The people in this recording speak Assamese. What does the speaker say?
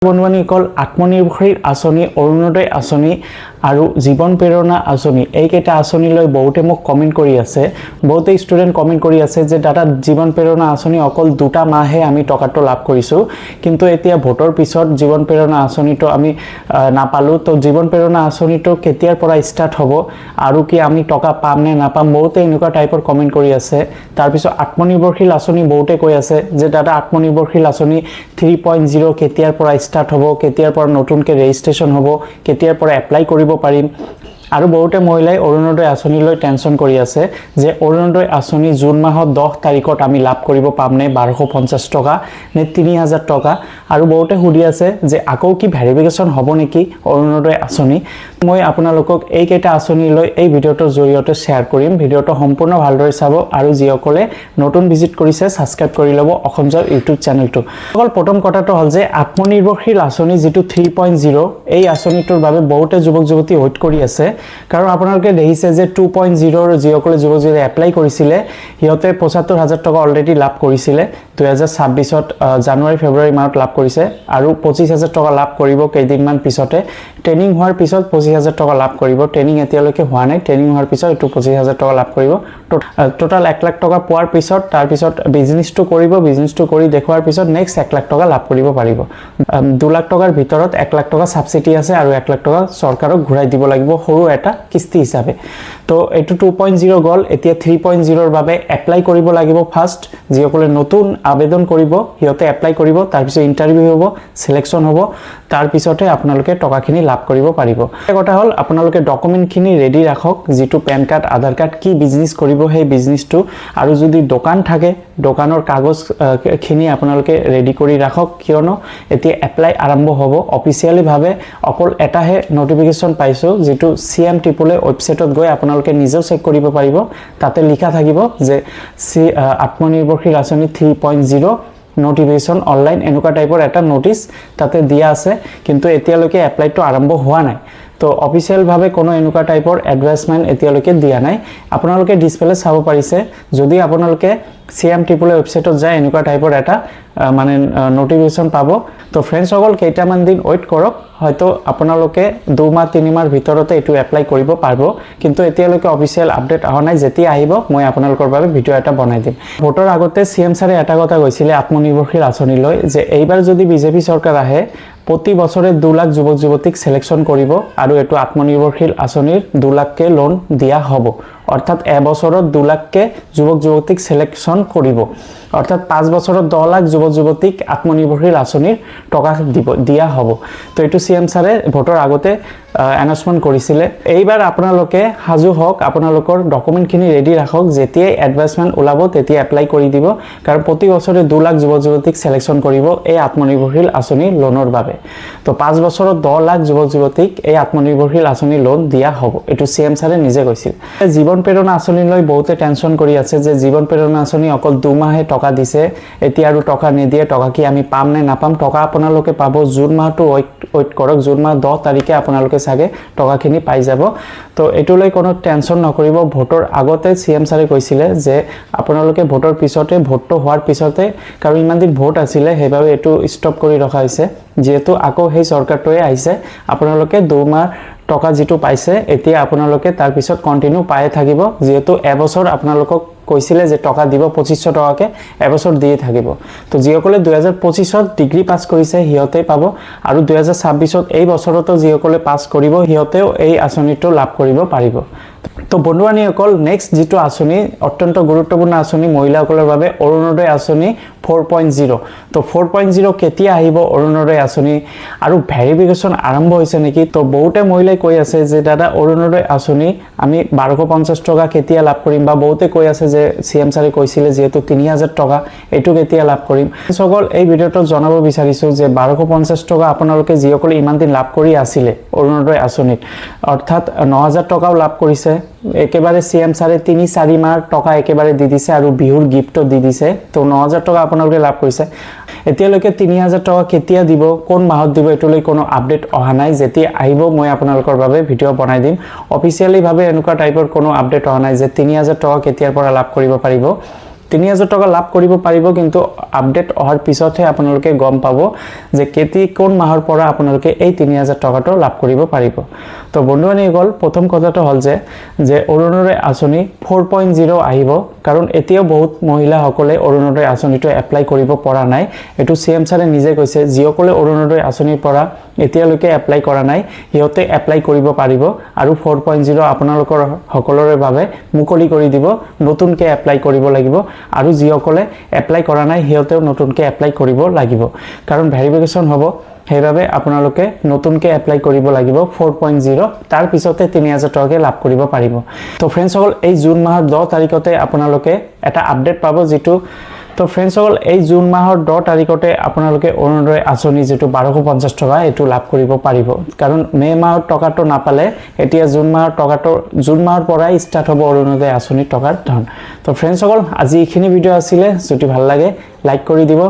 বন্ধুবান্ধৱীসকল আত্মনিৰ্ভৰশীল আঁচনি অৰুণোদয় আঁচনি আৰু জীৱন প্ৰেৰণা আঁচনি এইকেইটা আঁচনিলৈ বহুতে মোক কমেণ্ট কৰি আছে বহুতে ষ্টুডেণ্ট কমেণ্ট কৰি আছে যে দাদা জীৱন প্ৰেৰণা আঁচনি অকল 2টা মাহহে আমি টকাটো লাভ কৰিছোঁ কিন্তু এতিয়া ভোটৰ পিছত জীৱন প্ৰেৰণা আঁচনিটো আমি নাপালোঁ তো জীৱন প্ৰেৰণা আঁচনিটো কেতিয়াৰ পৰা ষ্টাৰ্ট হ'ব আৰু কি আমি টকা পাম নে নাপাম বহুতে এনেকুৱা টাইপৰ কমেণ্ট কৰি আছে তাৰপিছত আত্মনিৰ্ভৰশীল আঁচনি বহুতে কৈ আছে যে দাদা আত্মনিৰ্ভৰশীল আঁচনি 3.0 কেতিয়াৰ পৰা স্টাৰ্ট হ'ব কেতিয়াৰ পৰা নতুনকৈ ৰেজিষ্ট্ৰেচন হ'ব কেতিয়াৰ পৰা এপ্লাই কৰিব পাৰিম আৰু বহুতে মহিলাই অৰুণোদয় আঁচনিলৈ টেনচন কৰি আছে যে অৰুণোদয় আঁচনি জুন মাহৰ 10 তাৰিখত আমি লাভ কৰিব পাম নে 1250 টকা নে 3000 টকা আৰু বহুতে সুধি আছে যে আকৌ কি ভেৰিফিকেশ্যন হ'ব নেকি অৰুণোদয় আঁচনি মই আপোনালোকক এইকেইটা আঁচনিলৈ এই ভিডিঅ'টোৰ জৰিয়তে শ্বেয়াৰ কৰিম ভিডিঅ'টো সম্পূৰ্ণ ভালদৰে চাব আৰু যিসকলে নতুন ভিজিট কৰিছে সাবস্ক্ৰাইব কৰি ল'ব অসমজৰ ইউটিউব চেনেলটো অকল প্ৰথম কথাটো হ'ল যে আত্মনিৰ্ভৰশীল আঁচনি যেটো 3.0 এই আঁচনিটোৰ বাবে বহুতে যুৱক যুৱতী ৱেইট কৰি আছে কাৰণ আপোনালোকে দেখিছে যে 2.0 ৰ যিসকলে যুৱক যুৱতী এপ্লাই কৰিছিলে হিয়তে 75000 টকা অলৰেডি লাভ কৰিছিলে 2026ত জানুৱাৰী ফেব্ৰুৱাৰী মাহত লাভ কৰিছে আৰু 25000 টকা লাভ কৰিব কেইদিনমান পিছতে ট্ৰেনিং হোৱাৰ পিছত 25000 টকা লাভ কৰিব ট্ৰেনিং এতিয়ালৈকে হোৱা নাই ট্ৰেনিং হোৱাৰ পিছত এটো 25000 টকা লাভ কৰিব টোটাল 1 লাখ টকা পোৱাৰ পিছত তাৰ পিছত বিজনেছটো কৰিব বিজনেছটো কৰি দেখুৱাৰ পিছত নেক্সট 1 লাখ টকা লাভ কৰিব পাৰিব 2 লাখ টকাৰ ভিতৰত 1 লাখ টকা সাবসিডি আছে আৰু 1 লাখ টকা চৰকাৰক ঘূৰাই দিব লাগিব সৰু এটা কিস্তি হিচাপে তো এটো 2.0 গল এতিয়া 3.0 ৰ বাবে এপ্লাই কৰিব লাগিব ফাৰ্স্ট যিসকলে নতুন আবেদন কৰিব হিয়তে এপ্লাই কৰিব তাৰ পিছত ইন্টাৰভিউ হ'ব সিলেকশন হ'ব তাৰ পিছতে আপোনালোকে টকাখিনি লাভ কৰিব পাৰিব এটা কথা হ'ল আপোনালোকে ডকুমেন্টখিনি ৰেডি ৰাখক যেটো পেন কাৰ্ড আধাৰ কাৰ্ড কি বিজনেস কৰিব সেই বিজনেসটো আৰু যদি দোকান থাকে দোকানৰ কাগজ খিনি আপোনালোকে ৰেডি কৰি ৰাখক কিয়নো এতিয়া এপ্লাই আৰম্ভ হ'ব অফিচিয়ালি ভাবে অকল এটাহে নোটিফিকেশন পাইছো যেটো সিএম টিপলে ওয়েবসাইটত গৈ আপোনালোকে নিজেও চেক কৰিব পাৰিব তাতে লিখা থাকিব যে আত্মনিৰ্ভৰশীল আঁচনি 3.0 নোটিফিকেশন অনলাইন এনেকুৱা টাইপৰ এটা নোটিস তাতে দিয়া আছে কিন্তু এতিয়ালৈকে এপ্লাইটো আৰম্ভ হোৱা নাই তো অফিচিয়াল ভাবে কোনো এনেকুৱা টাইপৰ এডভাইসমেন্ট এতিয়ালৈকে দিয়া নাই আপোনালোকে ডিসপ্লে চাব পাৰিছে যদি আপোনালোকে সিএম টিপলে ওয়েবসাইটত যায় এনেকুৱা টাইপৰ এটা মানে নোটিফিকেশন পাব তো ফ্ৰেন্ডছ সকল কেইটামান দিন ওয়েট কৰক হয়তো আপোনালোকে 2 মাহ 3 মাহৰ ভিতৰতে এটো এপ্লাই কৰিব পাৰিব কিন্তু এতিয়ালৈকে অফিচিয়াল আপডেট আহা নাই যেতিয়া আহিব মই আপোনালোকৰ বাবে ভিডিও এটা বনাই দিম ভোটৰ আগতে সিএম সাৰে এটা কথা কৈছিলে আত্মনিৰ্ভৰশীল আঁচনিলৈ যে এইবাৰ যদি বিজেপি চৰকাৰ আহে প্ৰতি বছৰে 2 লাখ যুৱক যুৱতীক সিলেকশন কৰিব আৰু এটো আত্মনিৰ্ভৰশীল আঁচনিৰ 2 লাখকে লোন দিয়া হ'ব অৰ্থাৎ এবছৰত 2 লাখকে যুৱক যুৱতীক সিলেকশন কৰিব অৰ্থাৎ 5 বছৰত 10 লাখ যুৱক যুৱতীক আত্মনিৰ্ভৰশীল আঁচনিৰ টকা দিয়া হ'ব তো এটো সিএম সাৰে ভোটৰ আগতে অ্যানাউন্সমেন্ট কৰিছিলে এইবাৰ আপোনালোকে হাজু হওক আপোনালোকৰ ডকুমেন্টখিনি ৰেডি ৰাখক যেতিয়া এডভাইসমেন্ট ওলাব তেতিয়া এপ্লাই কৰি দিব কাৰণ প্ৰতি বছৰে 2 লাখ যুৱক যুৱতীক সিলেকশন কৰিব এই আত্মনিৰ্ভৰশীল আঁচনিৰ লোনৰ বাবে তো 5 বছৰত 10 লাখ যুৱক যুৱতীক এই আত্মনিৰ্ভৰশীল আঁচনিৰ লোন দিয়া হ'ব এটো সিএম সাৰে নিজে কৈছিল জীৱন প্ৰেৰণা আঁচনিলৈ বহুতে টেনচন কৰি আছে যে জীৱন প্ৰেৰণা আঁচনি অকল 2 মাহে টকা দিছে এতিয়া আৰু টকা নিদিয়ে টকা কি আমি পাম নে নাপাম টকা আপোনালোকে পাব জুন মাহটো ওয়েট কৰক জুন মাহ 10 তাৰিখে আপোনালোকে সাগে টকাখিনি পাই যাব তো এটোলৈ কোনো টেনচন নকৰিব ভোটৰ আগতে সিএম সাৰে কৈছিলে যে আপোনালোকে ভোটৰ পিছতে ভোটটো হোৱাৰ পিছতে কাৰণ ইমান দিন ভোট আছিল হেবাবে এটো ষ্টপ কৰি ৰখা হৈছে যেহেতু আকৌ সেই চৰকাৰটোৱে আহিছে আপোনালোকে 2 মাহ টকা যেটো পাইছে এতিয়া আপোনালোকে তাৰ পিছত কন্টিনিউ পাই থাকিব যেহেতু এবছৰ আপোনালোকক কৈছিলে যে টকা দিব 2500 টকাকে এবছৰ দিয়ে থাকিব তো যিসকলে 2025ত ডিগ্ৰী পাস কৰিছে হিয়তে পাব আৰু 2026ত এই বছৰতো যিসকলে পাস কৰিব হিয়তেও এই আঁচনিটো লাভ কৰিব পাৰিব তো বন্ধুবান্ধৱীসকল নেক্সট যেটো আঁচনি অত্যন্ত গুৰুত্বপূৰ্ণ আঁচনি মহিলাসকলৰ বাবে অৰুণোদয় আঁচনি 4.0 তো 4.0 কেতিয়া আহিব অৰুণোদয় আঁচনি আৰু ভেৰিফিকেশ্যন আৰম্ভ হৈছে নেকি তো বহুতে মহিলাই কৈ আছে যে দাদা অৰুণোদয় আঁচনি আমি 1250 টকা কেতিয়া লাভ কৰিম বা বহুতে কৈ আছে যে সিএম সাৰে কৈছিলে যেহেতু 3000 টকা এটো কেতিয়া লাভ কৰিম সকল এই ভিডিওটো জনাব বিচাৰিছো যে 1250 টকা আপোনালোকে যিসকলে ইমান দিন লাভ কৰি আছিল অৰুণোদয় আঁচনিত অৰ্থাৎ 9000 টকাও লাভ কৰিছে একেবাৰে সিএম সাৰে 3-4 মাহ টকা একেবাৰে দি দিছে আৰু বিহুৰ গিফ্টও দি দিছে তো 9000 টকা আপোনালোকে লাভ কৰিছে এতিয়ালৈকে 3000 টকা কেতিয়া দিব কোন মাহত দিব এটোলৈ কোনো আপডেট অহা নাই যেতিয়া আহিব মই আপোনালোকৰ বাবে ভিডিও বনাই দিম অফিচিয়ালি ভাবে এনেকুৱা টাইপৰ কোনো আপডেট অহা নাই যে 3000 টকা কেতিয়াৰ পৰা লাভ কৰিব পাৰিব 3000 টকা লাভ কৰিব পাৰিব কিন্তু আপডেট অহাৰ পিছতহে আপোনালোকে গম পাব যে কোন মাহৰ পৰা আপোনালোকে এই 3000 টকাটো লাভ কৰিব পাৰিব তো বন্ধুসকল প্ৰথম কথাটো হ'ল যে অৰুণোদয় আঁচনি 4.0 আহিব কাৰণ এতিয়াও বহুত মহিলাসকলে অৰুণোদয় আঁচনিটো এপ্লাই কৰিব পৰা নাই এটো সিএম ছাৰে নিজে কৈছে যিসকলে অৰুণোদয় আঁচনিৰ পৰা এতিয়ালৈকে এপ্লাই কৰা নাই হিয়তে এপ্লাই কৰিব পাৰিব আৰু 4.0 আপোনালোকৰ সকলোৰে বাবে মুকলি কৰি দিব নতুনকৈ এপ্লাই কৰিব লাগিব আৰু যিসকলে এপ্লাই কৰা নাই হিয়তেও নতুনকৈ এপ্লাই কৰিব লাগিব কাৰণ ভেৰিফিকেশন হ'ব সেইবাবে আপোনালোকে নতুনকৈ এপ্লাই কৰিব লাগিব 4.0 তাৰ পিছতে 3000 টকা লাভ কৰিব পাৰিব তো ফ্ৰেণ্ডসকল এই জুন মাহৰ 10 তাৰিখতে আপোনালোকে এটা আপডেট পাব যেটো তো ফ্ৰেণ্ডসকল এই জুন মাহৰ 10 তাৰিখতে আপোনালোকে অৰুণোদয় আঁচনি যেটো 1250 টকা এটো লাভ কৰিব পাৰিব কাৰণ মে মাহৰ টকাটো নাপালে এতিয়া জুন মাহৰ পৰাই ষ্টাৰ্ট হ'ব অৰুণোদয় আঁচনি টকাৰ ধন তো ফ্ৰেণ্ডসকল আজি এইখিনি ভিডিও আছিল যদি ভাল লাগে লাইক কৰি দিব